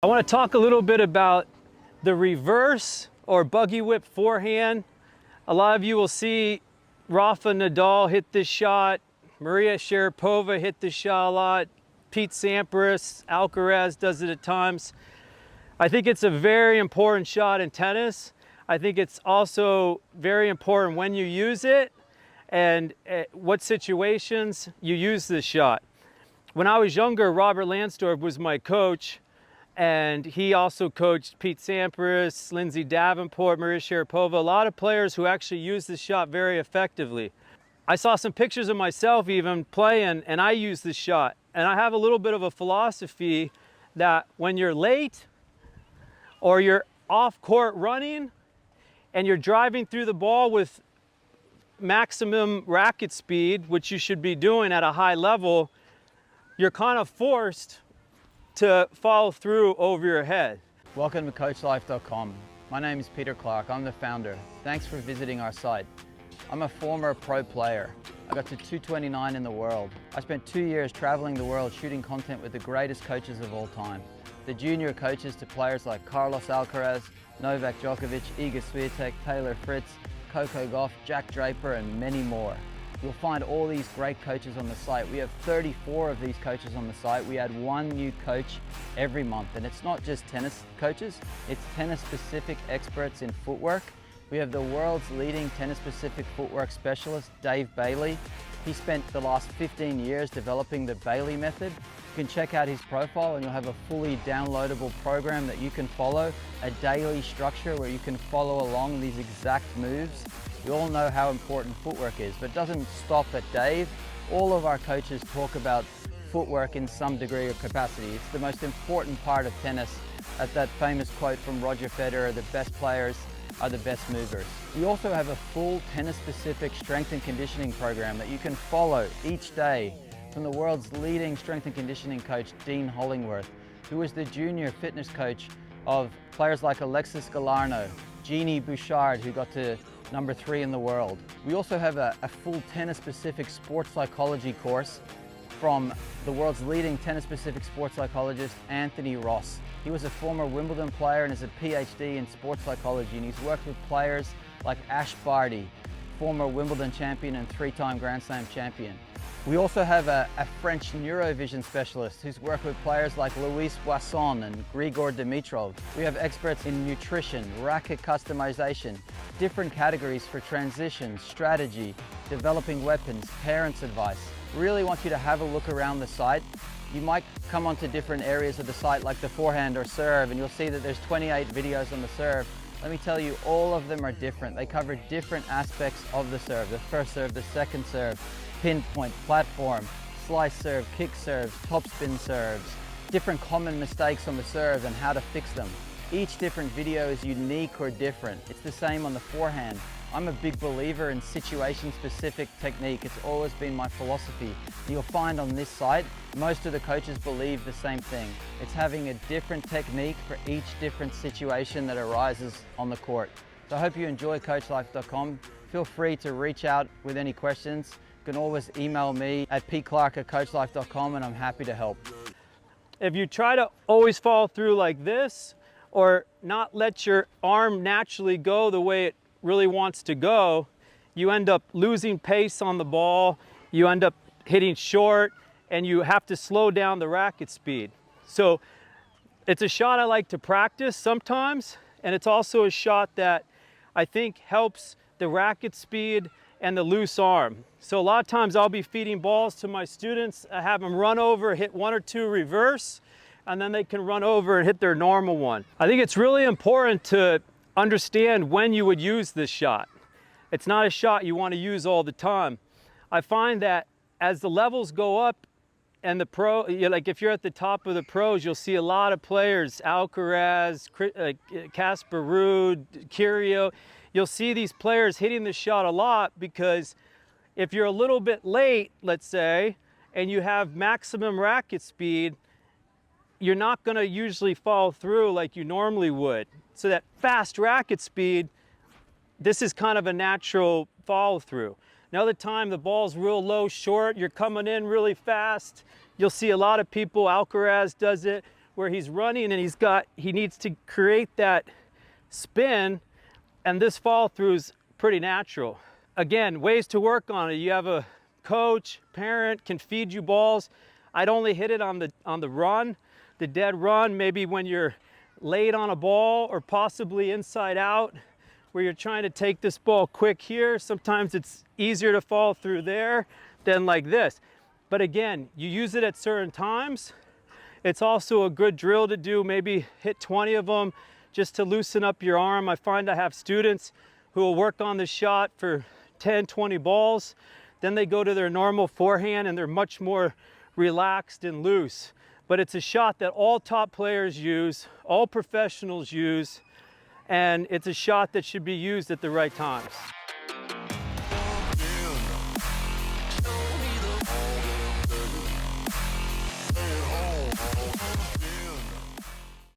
I want to talk a little bit about the reverse or buggy whip forehand. A lot of you will see Rafael Nadal hit this shot, Maria Sharapova hit this shot a lot, Pete Sampras, Alcaraz does it at times. I think it's a very important shot in tennis. I think it's also very important when you use it and what situations you use this shot. When I was younger, Robert Lansdorf was my coach, and he also coached Pete Sampras, Lindsay Davenport, Maria Sharapova, a lot of players who actually use this shot very effectively. I saw some pictures of myself even playing, and I use this shot. And I have a little bit of a philosophy that when you're late or you're off court running and you're driving through the ball with maximum racket speed, which you should be doing at a high level, you're kind of forced to follow through over your head. Welcome to CoachLife.com. My name is Peter Clark, I'm the founder. Thanks for visiting our site. I'm a former pro player. I got to 229 in the world. I spent 2 years traveling the world shooting content with the greatest coaches of all time. The junior coaches to players like Carlos Alcaraz, Novak Djokovic, Iga Swiatek, Taylor Fritz, Coco Gauff, Jack Draper, and many more. You'll find all these great coaches on the site. We have 34 of these coaches on the site. We add one new coach every month, and it's not just tennis coaches, it's tennis-specific experts in footwork. We have the world's leading tennis-specific footwork specialist, Dave Bailey. He spent the last 15 years developing the Bailey method. You can check out his profile and you'll have a fully downloadable program that you can follow, a daily structure where you can follow along these exact moves. We all know how important footwork is, but it doesn't stop at Dave. All of our coaches talk about footwork in some degree of capacity. It's the most important part of tennis. At that famous quote from Roger Federer, the best players are the best movers. We also have a full tennis-specific strength and conditioning program that you can follow each day from the world's leading strength and conditioning coach, Dean Hollingworth, who is the junior fitness coach of players like Alexis Galarneau, Genie Bouchard, who got to number 3 in the world. We also have a full tennis-specific sports psychology course from the world's leading tennis-specific sports psychologist, Anthony Ross. He was a former Wimbledon player and is a PhD in sports psychology, and he's worked with players like Ash Barty, former Wimbledon champion and 3-time Grand Slam champion. We also have a French neurovision specialist who's worked with players like Louis Boisson and Grigor Dimitrov. We have experts in nutrition, racket customization, different categories for transition, strategy, developing weapons, parents' advice. Really want you to have a look around the site. You might come onto different areas of the site like the forehand or serve, and you'll see that there's 28 videos on the serve. Let me tell you, all of them are different. They cover different aspects of the serve, the first serve, the second serve, pinpoint, platform, slice serve, kick serves, topspin serves, different common mistakes on the serve and how to fix them. Each different video is unique or different. It's the same on the forehand. I'm a big believer in situation-specific technique. It's always been my philosophy. You'll find on this site, most of the coaches believe the same thing. It's having a different technique for each different situation that arises on the court. So I hope you enjoy CoachLife.com. Feel free to reach out with any questions. You can always email me at pclark@coachlife.com and I'm happy to help. If you try to always follow through like this, or not let your arm naturally go the way it really wants to go, you end up losing pace on the ball, you end up hitting short, and you have to slow down the racket speed. So it's a shot I like to practice sometimes, and it's also a shot that I think helps the racket speed and the loose arm. So a lot of times I'll be feeding balls to my students, I have them run over, hit 1 or 2 reverse, and then they can run over and hit their normal one. I think it's really important to understand when you would use this shot. It's not a shot you want to use all the time. I find that as the levels go up and the pro, like if you're at the top of the pros, you'll see a lot of players, Alcaraz, Casper Ruud, Kyrgios. You'll see these players hitting the shot a lot because if you're a little bit late, let's say, and you have maximum racket speed, you're not going to usually follow through like you normally would. So that fast racket speed, this is kind of a natural follow through. Another time the ball's real low, short, you're coming in really fast. You'll see a lot of people, Alcaraz does it, where he's running and he needs to create that spin, and this follow through is pretty natural. Again, ways to work on it. You have a coach, parent can feed you balls. I'd only hit it on the run, the dead run, maybe when you're late on a ball or possibly inside out, where you're trying to take this ball quick here. Sometimes it's easier to follow through there than like this. But again, you use it at certain times. It's also a good drill to do, maybe hit 20 of them just to loosen up your arm. I find I have students who will work on this shot for 10, 20 balls. Then they go to their normal forehand and they're much more relaxed and loose. But it's a shot that all top players use, all professionals use, and it's a shot that should be used at the right times.